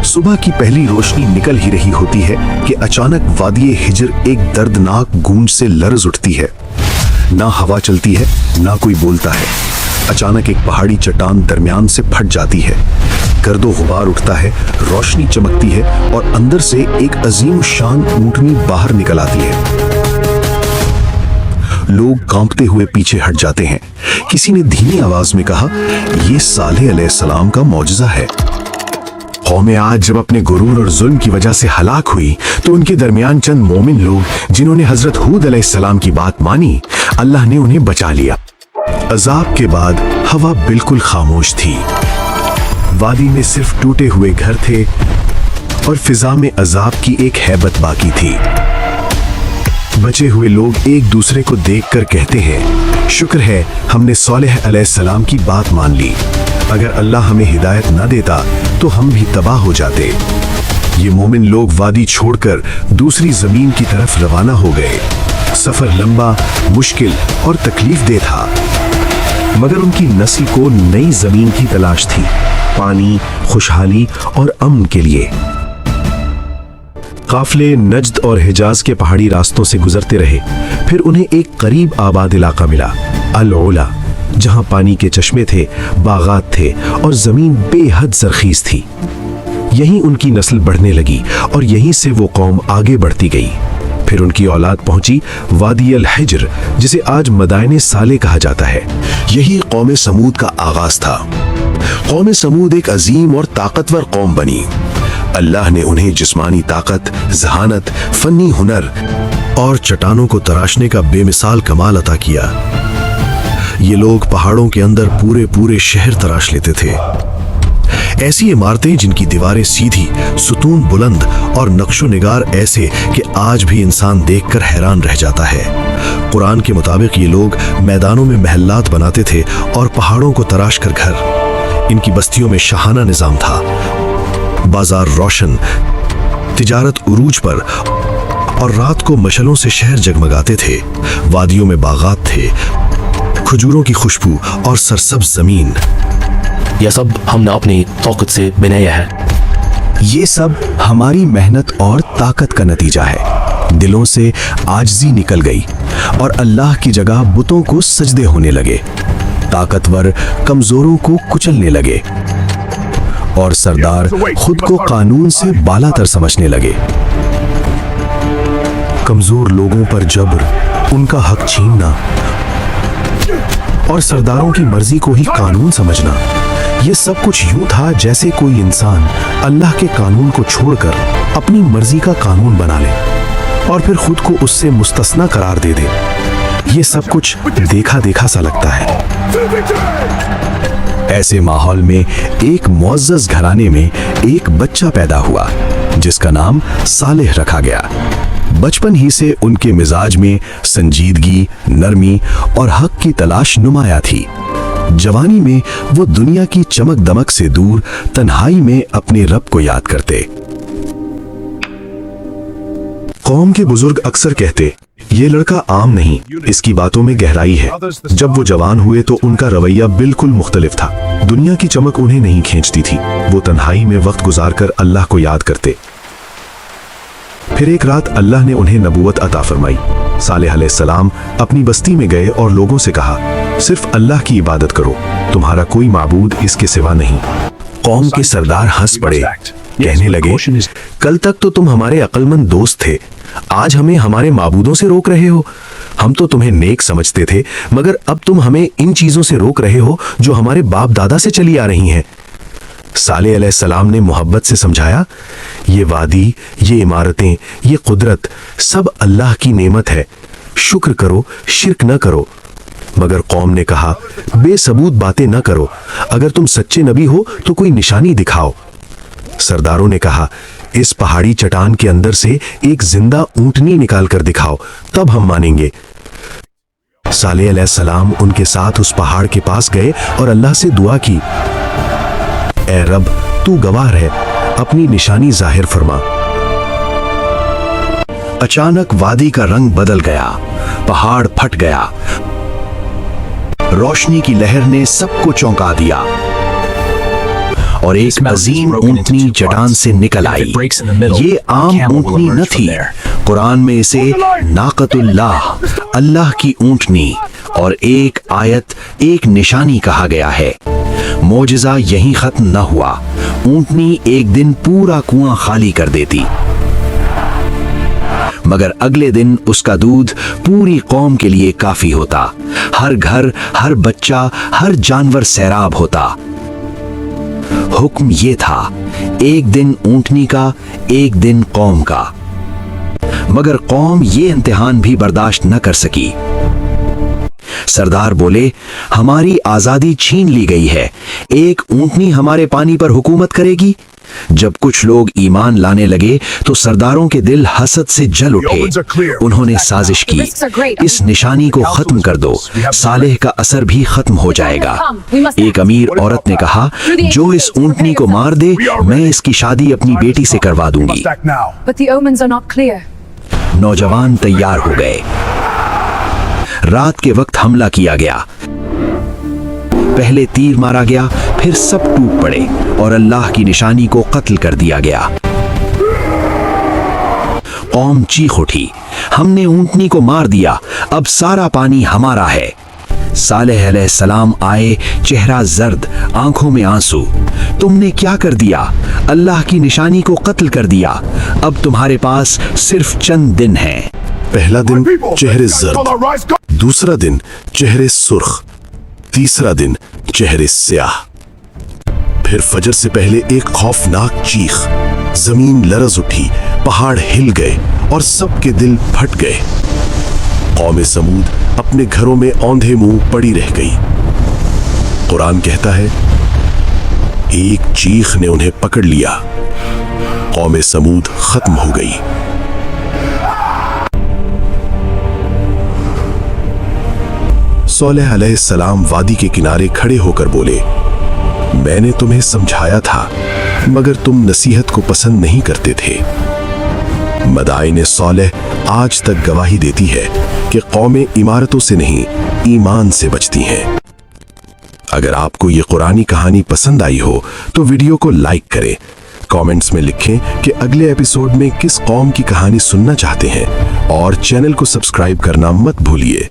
सुबह की पहली रोशनी निकल ही रही होती है कि अचानक वादी हिजर एक दर्दनाक गूंज से लरज उठती है। ना हवा चलती है, ना कोई बोलता है। अचानक एक पहाड़ी चट्टान दरमियान से फट जाती है। गर्दो गुबार उठता है, रोशनी चमकती है और अंदर से एक अजीम शान ऊंटनी बाहर निकल आती है। लोग कांपते हुए पीछे हट जाते हैं। किसी ने धीमी आवाज में कहा, ये सालेह अलैहिस्सलाम का मौजज़ा है। कौमें आज जब अपने गुरूर और जुल्म की वजह से हलाक हुई तो उनके दरमियान चंद मोमिन लोग जिन्होंने हजरत हूद अलैहिस्सलाम की बात मानी, अल्लाह ने उन्हें बचा लिया। अजाब के बाद हवा बिल्कुल खामोश थी। वादी में सिर्फ टूटे हुए घर थे और फिजा में अजाब की एक हैबत बाकी थी। बचे हुए लोग एक दूसरे को देखकर कहते हैं, शुक्र है हमने सालेह अलैहिस्सलाम की बात मान ली। अगर अल्लाह हमें हिदायत न देता तो हम भी तबाह हो जाते। ये मोमिन लोग वादी छोड़कर दूसरी जमीन की तरफ रवाना हो गए। सफर लंबा, मुश्किल और तकलीफदेह था, मगर उनकी नस्ल को नई जमीन की तलाश थी, पानी, खुशहाली और अमन के लिए। काफिले नजद और हिजाज के पहाड़ी रास्तों से गुजरते रहे। फिर उन्हें एक करीब आबाद इलाका मिला, अल-उला, जहां पानी के चश्मे थे, बागात थे और जमीन बेहद जरखीज थी। यहीं उनकी नस्ल बढ़ने लगी और यहीं से वो कौम आगे बढ़ती गई। फिर उनकी औलाद पहुंची वादी अल हिजर, जिसे आज मदाइने साले कहा जाता है। यही कौम समूद का आगाज था। कौम समूद एक अजीम और ताकतवर कौम बनी। अल्लाह ने उन्हें जिस्मानी ताकत, जहानत, फनी हुनर और चट्टानों को तराशने का बेमिसाल कमाल अता किया। ये लोग पहाड़ों के अंदर पूरे पूरे शहर तराश लेते थे। ऐसी इमारतें जिनकी दीवारें सीधी, सुतून बुलंद और नक्शो निगार ऐसे कि आज भी इंसान देखकर हैरान रह जाता है। कुरान के मुताबिक ये लोग मैदानों में महल्लात बनाते थे और पहाड़ों को तराश कर घर। इनकी बस्तियों में शाहाना निजाम था, बाजार रोशन, तिजारत उरूज पर और रात को मशलों से शहर जगमगाते थे। वादियों में बागात थे, खजूरों की खुशबू और सरसब्ज जमीन। यह सब हमने अपनी ताकत से बनाया है। ये सब हमारी मेहनत और ताकत का नतीजा है। दिलों से आजिज़ी निकल गई और अल्लाह की जगह बुतों को सजदे होने लगे। ताकतवर कमजोरों को कुचलने लगे और सरदार खुद को कानून से बालातर समझने लगे। कमजोर लोगों पर जबर, उनका हक छीनना और सरदारों की मर्जी को ही कानून समझना, ये सब कुछ यूं था जैसे कोई इंसान अल्लाह के कानून को छोड़कर अपनी मर्जी का कानून बना ले और फिर खुद को उससे मुस्तस्ना करार दे दे। ये सब कुछ देखा देखा सा लगता है। ऐसे माहौल में एक मुअज़्ज़ज़ घराने में एक बच्चा पैदा हुआ जिसका नाम सालेह रखा गया। बचपन ही से उनके मिजाज में संजीदगी, नरमी और हक की तलाश नुमाया थी। जवानी में वो दुनिया की चमक दमक से दूर तन्हाई में अपने रब को याद करते। कौम के बुजुर्ग अक्सर कहते, ये लड़का आम नहीं, इसकी बातों में गहराई है। जब वो जवान हुए तो उनका रवैया बिल्कुल मुख्तलिफ था। दुनिया की चमक उन्हें नहीं खींचती थी। वो तन्हाई में वक्त गुजारकर अल्लाह को याद करते। फिर एक रात अल्लाह ने उन्हें नबूवत अता फरमाई। सालेह अलैहिस्सलाम अपनी बस्ती में गए और लोगों से कहा, सिर्फ अल्लाह की इबादत करो, तुम्हारा कोई माबूद इसके सिवा नहीं। कौम के सरदार हंस पड़े, कहने लगे, कल तक तो तुम हमारे अक्लमंद दोस्त थे, आज हमें हमारे माबूदों से रोक रहे हो। हम तो तुम्हें नेक समझते थे, मगर अब तुम हमें इन चीजों से रोक रहे हो जो हमारे बाप दादा से चली आ रही हैं। सालेह अलैहिस्सलाम ने मोहब्बत से समझाया, ये वादी, ये इमारतें, ये कुदरत सब अल्लाह की नेमत है, शुक्र करो, शिर्क न करो। मगर कौम ने कहा, बेसबूत बातें न करो, अगर तुम सच्चे नबी हो तो कोई निशानी दिखाओ। सरदारों ने कहा, इस पहाड़ी चट्टान के अंदर से एक जिंदा ऊंटनी निकाल कर दिखाओ, तब हम मानेंगे। सालेह अलैहिस्सलाम उनके साथ उस पहाड़ के पास गए और अल्लाह से दुआ की, ए रब, तू गवाह है, अपनी निशानी जाहिर फरमा। अचानक वादी का रंग बदल गया, पहाड़ फट गया, रोशनी की लहर ने सबको चौंका दिया और एक अजीम ऊंटनी चट्टान से निकल आई। ये आम ऊंटनी न थी, कुरान में इसे नाकतुल्लाह, अल्लाह की ऊंटनी और एक आयत, एक निशानी कहा गया है। मोजिज़ा यहीं खत्म न हुआ, ऊंटनी एक दिन पूरा कुआं खाली कर देती, मगर अगले दिन उसका दूध पूरी कौम के लिए काफी होता। हर घर, हर बच्चा, हर जानवर सैराब होता। हुक्म ये था, एक दिन ऊंटनी का, एक दिन कौम का। मगर कौम ये इम्तिहान भी बर्दाश्त न कर सकी। सरदार बोले, हमारी आजादी छीन ली गई है, एक ऊंटनी हमारे पानी पर हुकूमत करेगी। जब कुछ लोग ईमान लाने लगे तो सरदारों के दिल हसद से जल उठे। उन्होंने साजिश की, इस निशानी को खत्म कर दो, सालेह का असर भी खत्म हो जाएगा। एक अमीर औरत ने कहा, जो इस ऊंटनी को मार दे, मैं इसकी शादी अपनी बेटी से करवा दूंगी। नौजवान तैयार हो गए। रात के वक्त हमला किया गया। पहले तीर मारा गया, फिर सब टूट पड़े और अल्लाह की निशानी को कत्ल कर दिया गया। कौम चीख उठी, हमने ऊंटनी को मार दिया, अब सारा पानी हमारा है। सालेह अलैहिस्सलाम आए, चेहरा जर्द, आंखों में आंसू। तुमने क्या कर दिया? अल्लाह की निशानी को कत्ल कर दिया। अब तुम्हारे पास सिर्फ चंद दिन हैं। पहला दिन चेहरे जर्द, दूसरा दिन चेहरे सुर्ख, तीसरा दिन चेहरे स्याह। फिर फजर से पहले एक खौफनाक चीख, जमीन लरज उठी, पहाड़ हिल गए और सबके दिल फट गए। कौम समूद अपने घरों में औंधे मुंह पड़ी रह गई। कुरान कहता है, एक चीख ने उन्हें पकड़ लिया, कौम समूद खत्म हो गई। सोलेह अलैहिस्सलाम वादी के किनारे खड़े होकर बोले, मैंने तुम्हें समझाया था, मगर तुम नसीहत को पसंद नहीं करते थे। मदाइने सोलेह आज तक गवाही देती है कि कौमें इमारतों से नहीं, ईमान से बचती हैं। अगर आपको ये कुरानी कहानी पसंद आई हो तो वीडियो को लाइक करें, कमेंट्स में लिखें कि अगले एपिसोड में किस कौम की कहानी सुनना चाहते हैं और चैनल को सब्सक्राइब करना मत भूलिए।